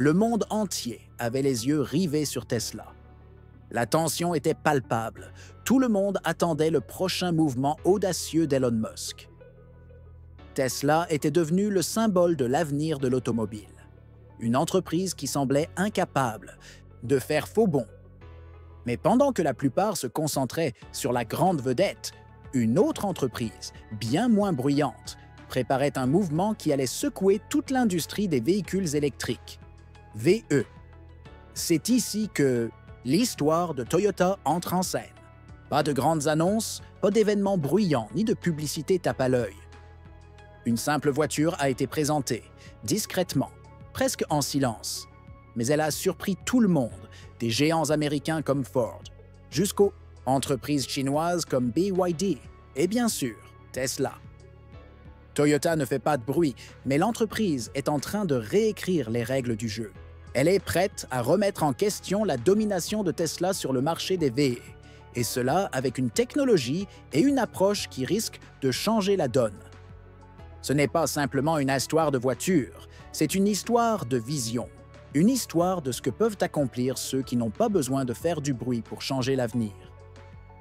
Le monde entier avait les yeux rivés sur Tesla. La tension était palpable. Tout le monde attendait le prochain mouvement audacieux d'Elon Musk. Tesla était devenu le symbole de l'avenir de l'automobile. Une entreprise qui semblait incapable de faire faux bond. Mais pendant que la plupart se concentraient sur la grande vedette, une autre entreprise, bien moins bruyante, préparait un mouvement qui allait secouer toute l'industrie des véhicules électriques. VE. C'est ici que l'histoire de Toyota entre en scène. Pas de grandes annonces, pas d'événements bruyants ni de publicité tape à l'œil. Une simple voiture a été présentée, discrètement, presque en silence. Mais elle a surpris tout le monde, des géants américains comme Ford, jusqu'aux entreprises chinoises comme BYD et bien sûr Tesla. Toyota ne fait pas de bruit, mais l'entreprise est en train de réécrire les règles du jeu. Elle est prête à remettre en question la domination de Tesla sur le marché des VE, et cela avec une technologie et une approche qui risquent de changer la donne. Ce n'est pas simplement une histoire de voiture, c'est une histoire de vision, une histoire de ce que peuvent accomplir ceux qui n'ont pas besoin de faire du bruit pour changer l'avenir.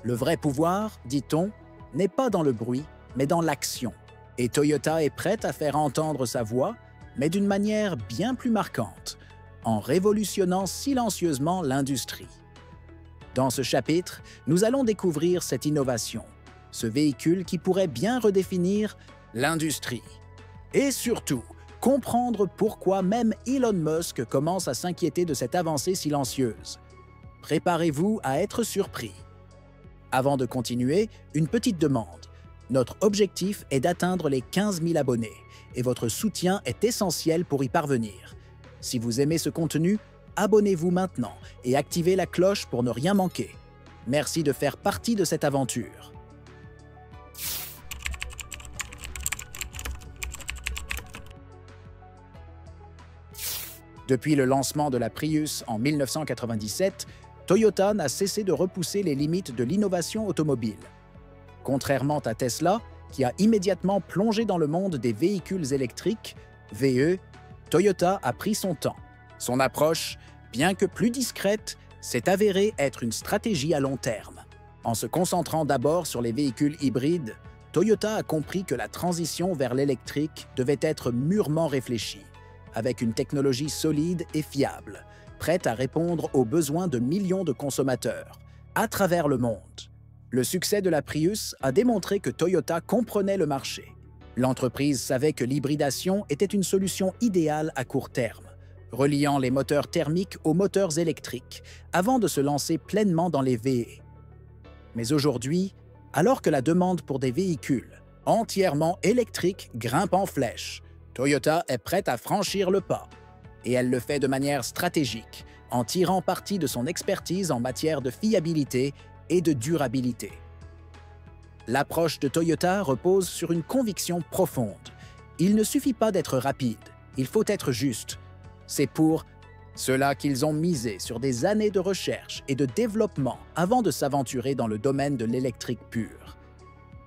Le vrai pouvoir, dit-on, n'est pas dans le bruit, mais dans l'action. Et Toyota est prête à faire entendre sa voix, mais d'une manière bien plus marquante, en révolutionnant silencieusement l'industrie. Dans ce chapitre, nous allons découvrir cette innovation, ce véhicule qui pourrait bien redéfinir l'industrie. Et surtout, comprendre pourquoi même Elon Musk commence à s'inquiéter de cette avancée silencieuse. Préparez-vous à être surpris. Avant de continuer, une petite demande. Notre objectif est d'atteindre les 15 000 abonnés et votre soutien est essentiel pour y parvenir. Si vous aimez ce contenu, abonnez-vous maintenant et activez la cloche pour ne rien manquer. Merci de faire partie de cette aventure. Depuis le lancement de la Prius en 1997, Toyota n'a cessé de repousser les limites de l'innovation automobile. Contrairement à Tesla, qui a immédiatement plongé dans le monde des véhicules électriques, VE, Toyota a pris son temps. Son approche, bien que plus discrète, s'est avérée être une stratégie à long terme. En se concentrant d'abord sur les véhicules hybrides, Toyota a compris que la transition vers l'électrique devait être mûrement réfléchie, avec une technologie solide et fiable, prête à répondre aux besoins de millions de consommateurs, à travers le monde. Le succès de la Prius a démontré que Toyota comprenait le marché. L'entreprise savait que l'hybridation était une solution idéale à court terme, reliant les moteurs thermiques aux moteurs électriques, avant de se lancer pleinement dans les VE. Mais aujourd'hui, alors que la demande pour des véhicules entièrement électriques grimpe en flèche, Toyota est prête à franchir le pas. Et elle le fait de manière stratégique, en tirant parti de son expertise en matière de fiabilité et de durabilité. L'approche de Toyota repose sur une conviction profonde. Il ne suffit pas d'être rapide, il faut être juste. C'est pour cela qu'ils ont misé sur des années de recherche et de développement avant de s'aventurer dans le domaine de l'électrique pure.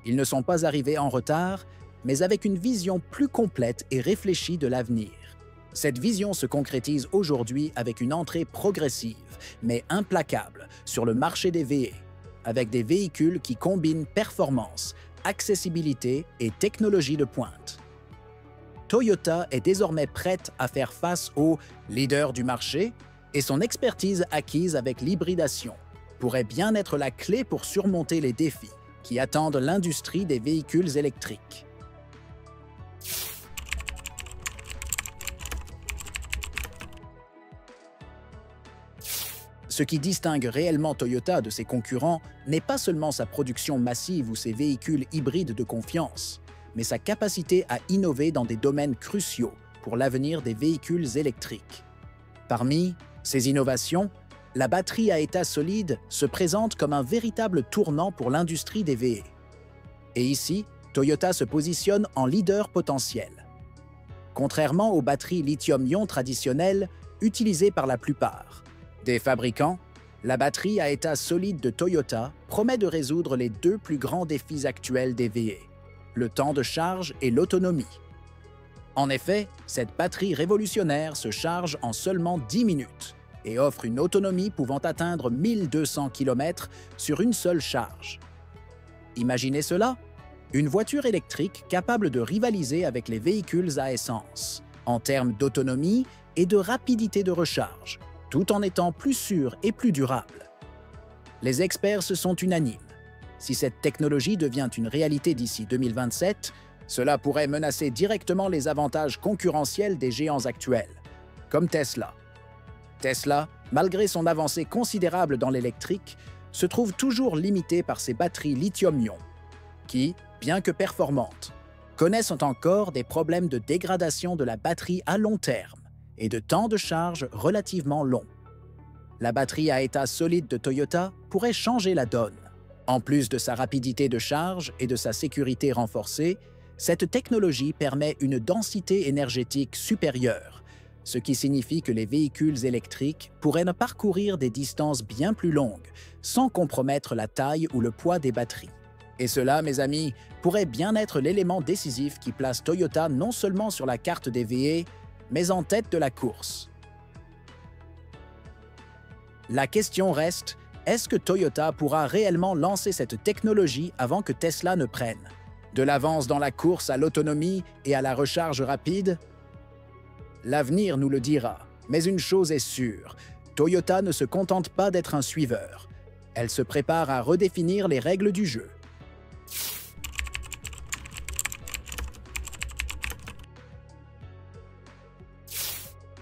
Ils ne sont pas arrivés en retard, mais avec une vision plus complète et réfléchie de l'avenir. Cette vision se concrétise aujourd'hui avec une entrée progressive, mais implacable, sur le marché des VE, avec des véhicules qui combinent performance, accessibilité et technologie de pointe. Toyota est désormais prête à faire face au leader du marché et son expertise acquise avec l'hybridation pourrait bien être la clé pour surmonter les défis qui attendent l'industrie des véhicules électriques. Ce qui distingue réellement Toyota de ses concurrents n'est pas seulement sa production massive ou ses véhicules hybrides de confiance, mais sa capacité à innover dans des domaines cruciaux pour l'avenir des véhicules électriques. Parmi ces innovations, la batterie à état solide se présente comme un véritable tournant pour l'industrie des VE. Et ici, Toyota se positionne en leader potentiel. Contrairement aux batteries lithium-ion traditionnelles utilisées par la plupart des fabricants, la batterie à état solide de Toyota promet de résoudre les deux plus grands défis actuels des VE, le temps de charge et l'autonomie. En effet, cette batterie révolutionnaire se charge en seulement 10 minutes et offre une autonomie pouvant atteindre 1200 km sur une seule charge. Imaginez cela, une voiture électrique capable de rivaliser avec les véhicules à essence, en termes d'autonomie et de rapidité de recharge, tout en étant plus sûre et plus durable. Les experts se sont unanimes. Si cette technologie devient une réalité d'ici 2027, cela pourrait menacer directement les avantages concurrentiels des géants actuels, comme Tesla. Tesla, malgré son avancée considérable dans l'électrique, se trouve toujours limité par ses batteries lithium-ion, qui, bien que performantes, connaissent encore des problèmes de dégradation de la batterie à long terme et de temps de charge relativement long. La batterie à état solide de Toyota pourrait changer la donne. En plus de sa rapidité de charge et de sa sécurité renforcée, cette technologie permet une densité énergétique supérieure, ce qui signifie que les véhicules électriques pourraient parcourir des distances bien plus longues, sans compromettre la taille ou le poids des batteries. Et cela, mes amis, pourrait bien être l'élément décisif qui place Toyota non seulement sur la carte des VE, mais en tête de la course. La question reste, est-ce que Toyota pourra réellement lancer cette technologie avant que Tesla ne prenne de l'avance dans la course à l'autonomie et à la recharge rapide? L'avenir nous le dira, mais une chose est sûre, Toyota ne se contente pas d'être un suiveur. Elle se prépare à redéfinir les règles du jeu.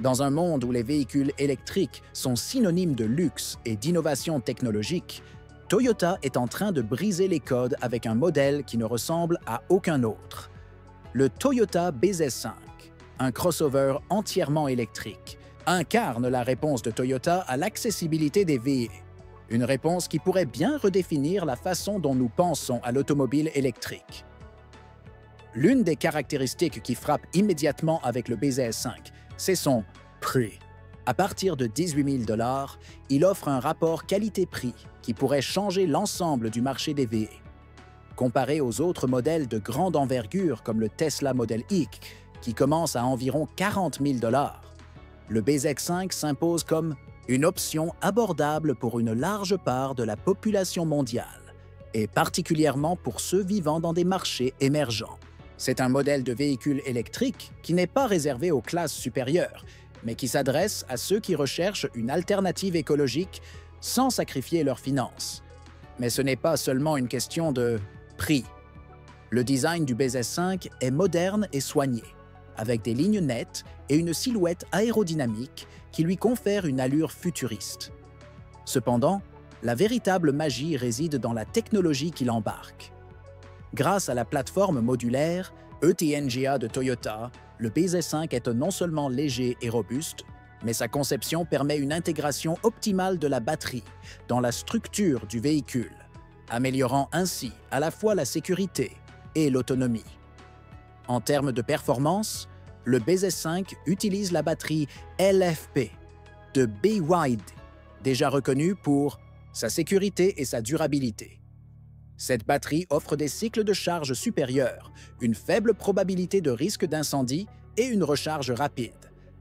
Dans un monde où les véhicules électriques sont synonymes de luxe et d'innovation technologique, Toyota est en train de briser les codes avec un modèle qui ne ressemble à aucun autre. Le Toyota BZ5, un crossover entièrement électrique, incarne la réponse de Toyota à l'accessibilité des VE. Une réponse qui pourrait bien redéfinir la façon dont nous pensons à l'automobile électrique. L'une des caractéristiques qui frappe immédiatement avec le BZ5, c'est son prix. À partir de 18 000 $, il offre un rapport qualité-prix qui pourrait changer l'ensemble du marché des VE. Comparé aux autres modèles de grande envergure comme le Tesla Model X, qui commence à environ 40 000 $, le BZ5 s'impose comme une option abordable pour une large part de la population mondiale, et particulièrement pour ceux vivant dans des marchés émergents. C'est un modèle de véhicule électrique qui n'est pas réservé aux classes supérieures, mais qui s'adresse à ceux qui recherchent une alternative écologique sans sacrifier leurs finances. Mais ce n'est pas seulement une question de prix. Le design du BZ5 est moderne et soigné, avec des lignes nettes et une silhouette aérodynamique qui lui confère une allure futuriste. Cependant, la véritable magie réside dans la technologie qu'il embarque. Grâce à la plateforme modulaire ETNGA de Toyota, le BZ5 est non seulement léger et robuste, mais sa conception permet une intégration optimale de la batterie dans la structure du véhicule, améliorant ainsi à la fois la sécurité et l'autonomie. En termes de performance, le BZ5 utilise la batterie LFP de BYD, déjà reconnue pour sa sécurité et sa durabilité. Cette batterie offre des cycles de charge supérieurs, une faible probabilité de risque d'incendie et une recharge rapide,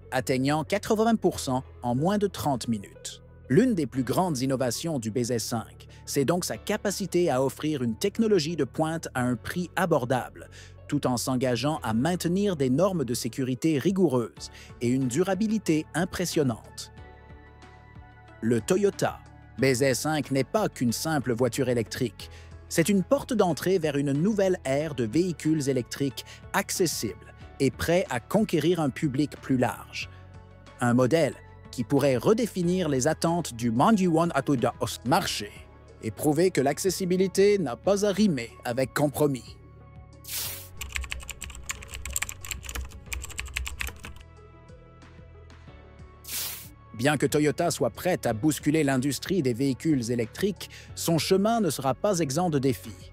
atteignant 80% en moins de 30 minutes. L'une des plus grandes innovations du BZ5, c'est donc sa capacité à offrir une technologie de pointe à un prix abordable, tout en s'engageant à maintenir des normes de sécurité rigoureuses et une durabilité impressionnante. Le Toyota BZ5 n'est pas qu'une simple voiture électrique. C'est une porte d'entrée vers une nouvelle ère de véhicules électriques accessibles et prêts à conquérir un public plus large. Un modèle qui pourrait redéfinir les attentes du Mandiwan Atoda Ost marché et prouver que l'accessibilité n'a pas à rimer avec compromis. Bien que Toyota soit prête à bousculer l'industrie des véhicules électriques, son chemin ne sera pas exempt de défis.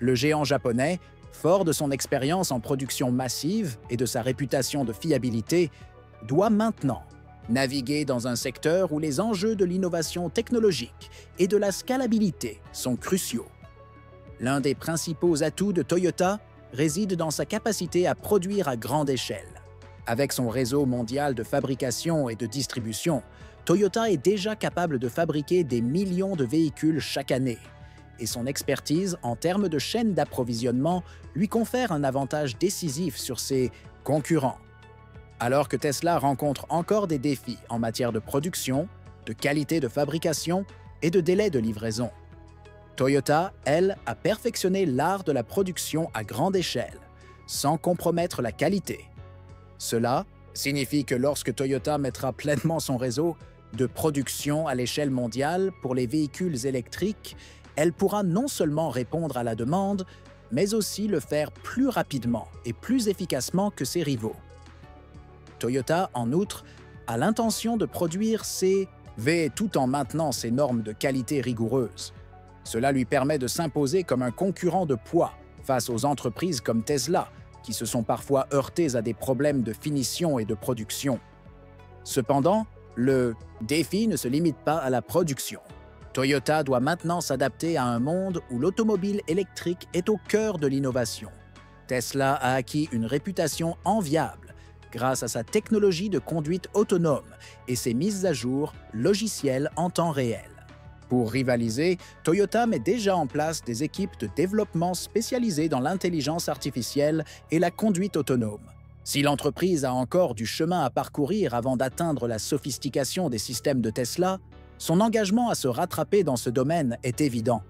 Le géant japonais, fort de son expérience en production massive et de sa réputation de fiabilité, doit maintenant naviguer dans un secteur où les enjeux de l'innovation technologique et de la scalabilité sont cruciaux. L'un des principaux atouts de Toyota réside dans sa capacité à produire à grande échelle. Avec son réseau mondial de fabrication et de distribution, Toyota est déjà capable de fabriquer des millions de véhicules chaque année. Et son expertise en termes de chaîne d'approvisionnement lui confère un avantage décisif sur ses concurrents. Alors que Tesla rencontre encore des défis en matière de production, de qualité de fabrication et de délai de livraison. Toyota, elle, a perfectionné l'art de la production à grande échelle, sans compromettre la qualité. Cela signifie que lorsque Toyota mettra pleinement son réseau de production à l'échelle mondiale pour les véhicules électriques, elle pourra non seulement répondre à la demande, mais aussi le faire plus rapidement et plus efficacement que ses rivaux. Toyota, en outre, a l'intention de produire ses V tout en maintenant ses normes de qualité rigoureuses. Cela lui permet de s'imposer comme un concurrent de poids face aux entreprises comme Tesla, qui se sont parfois heurtées à des problèmes de finition et de production. Cependant, le défi ne se limite pas à la production. Toyota doit maintenant s'adapter à un monde où l'automobile électrique est au cœur de l'innovation. Tesla a acquis une réputation enviable grâce à sa technologie de conduite autonome et ses mises à jour logicielles en temps réel. Pour rivaliser, Toyota met déjà en place des équipes de développement spécialisées dans l'intelligence artificielle et la conduite autonome. Si l'entreprise a encore du chemin à parcourir avant d'atteindre la sophistication des systèmes de Tesla, son engagement à se rattraper dans ce domaine est évident.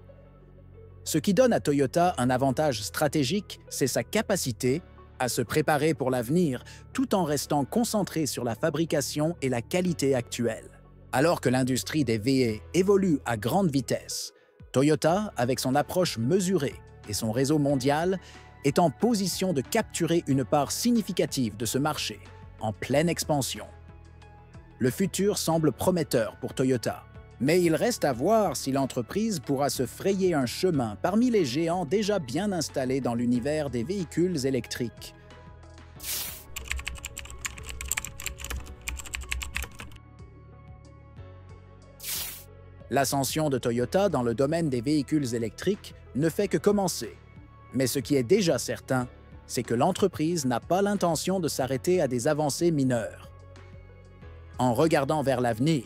Ce qui donne à Toyota un avantage stratégique, c'est sa capacité à se préparer pour l'avenir tout en restant concentré sur la fabrication et la qualité actuelle. Alors que l'industrie des VE évolue à grande vitesse, Toyota, avec son approche mesurée et son réseau mondial, est en position de capturer une part significative de ce marché, en pleine expansion. Le futur semble prometteur pour Toyota, mais il reste à voir si l'entreprise pourra se frayer un chemin parmi les géants déjà bien installés dans l'univers des véhicules électriques. L'ascension de Toyota dans le domaine des véhicules électriques ne fait que commencer. Mais ce qui est déjà certain, c'est que l'entreprise n'a pas l'intention de s'arrêter à des avancées mineures. En regardant vers l'avenir,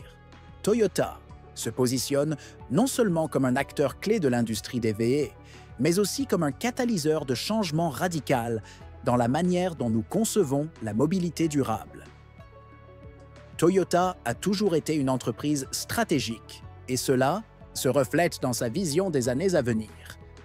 Toyota se positionne non seulement comme un acteur clé de l'industrie des VE, mais aussi comme un catalyseur de changement radical dans la manière dont nous concevons la mobilité durable. Toyota a toujours été une entreprise stratégique, et cela se reflète dans sa vision des années à venir.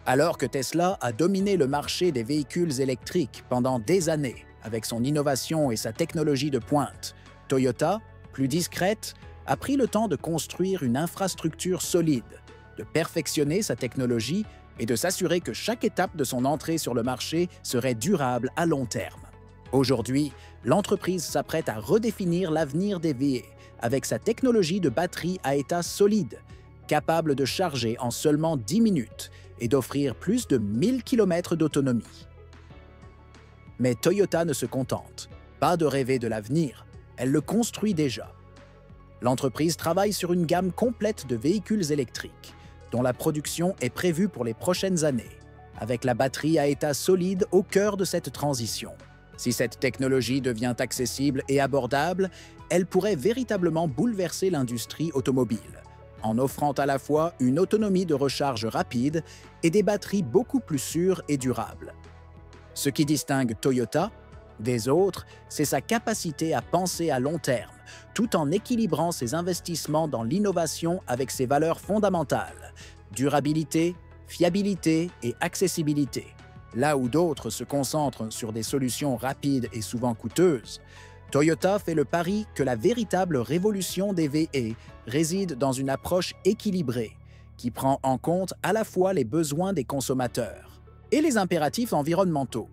Alors que Tesla a dominé le marché des véhicules électriques pendant des années avec son innovation et sa technologie de pointe, Toyota, plus discrète, a pris le temps de construire une infrastructure solide, de perfectionner sa technologie et de s'assurer que chaque étape de son entrée sur le marché serait durable à long terme. Aujourd'hui, l'entreprise s'apprête à redéfinir l'avenir des VE avec sa technologie de batterie à état solide, capable de charger en seulement 10 minutes et d'offrir plus de 1000 km d'autonomie. Mais Toyota ne se contente pas de rêver de l'avenir, elle le construit déjà. L'entreprise travaille sur une gamme complète de véhicules électriques, dont la production est prévue pour les prochaines années, avec la batterie à état solide au cœur de cette transition. Si cette technologie devient accessible et abordable, elle pourrait véritablement bouleverser l'industrie automobile, en offrant à la fois une autonomie de recharge rapide et des batteries beaucoup plus sûres et durables. Ce qui distingue Toyota des autres, c'est sa capacité à penser à long terme, tout en équilibrant ses investissements dans l'innovation avec ses valeurs fondamentales, durabilité, fiabilité et accessibilité. Là où d'autres se concentrent sur des solutions rapides et souvent coûteuses, Toyota fait le pari que la véritable révolution des VE réside dans une approche équilibrée, qui prend en compte à la fois les besoins des consommateurs et les impératifs environnementaux.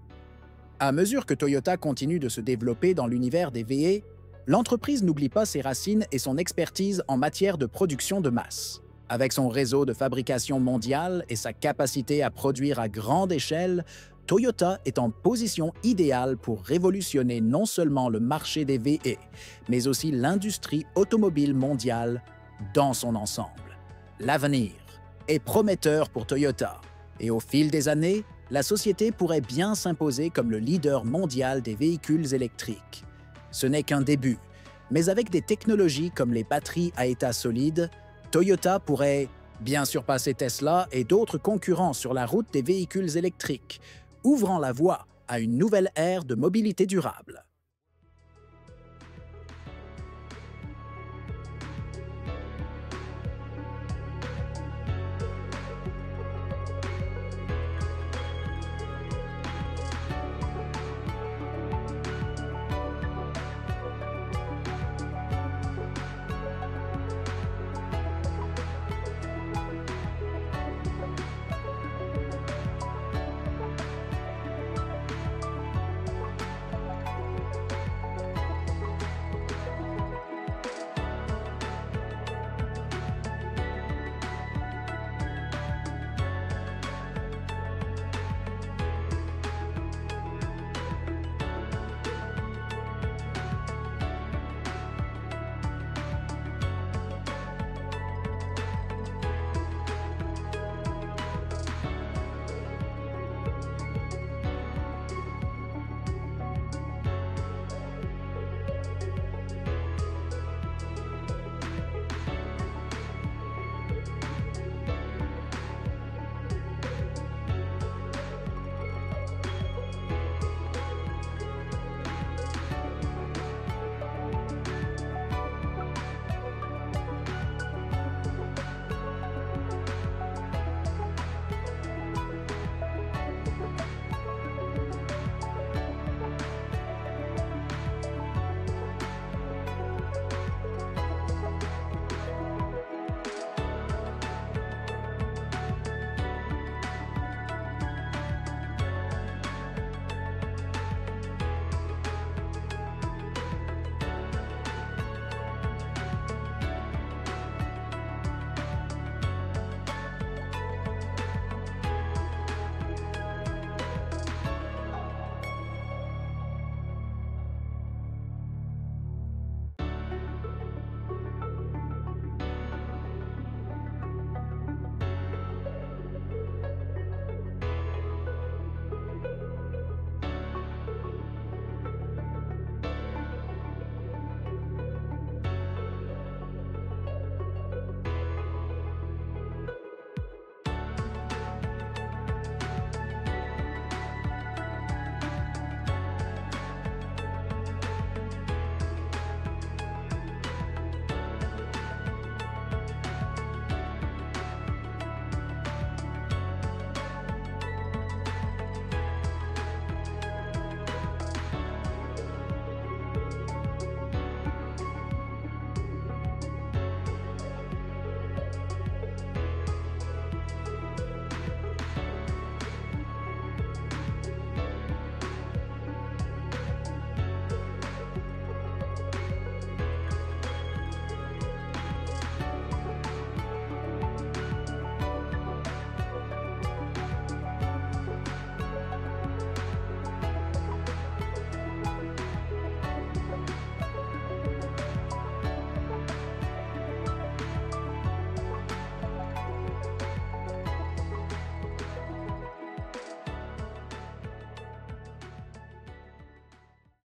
À mesure que Toyota continue de se développer dans l'univers des VE, l'entreprise n'oublie pas ses racines et son expertise en matière de production de masse. Avec son réseau de fabrication mondiale et sa capacité à produire à grande échelle, Toyota est en position idéale pour révolutionner non seulement le marché des VE, mais aussi l'industrie automobile mondiale dans son ensemble. L'avenir est prometteur pour Toyota, et au fil des années, la société pourrait bien s'imposer comme le leader mondial des véhicules électriques. Ce n'est qu'un début, mais avec des technologies comme les batteries à état solide, Toyota pourrait bien surpasser Tesla et d'autres concurrents sur la route des véhicules électriques, ouvrant la voie à une nouvelle ère de mobilité durable.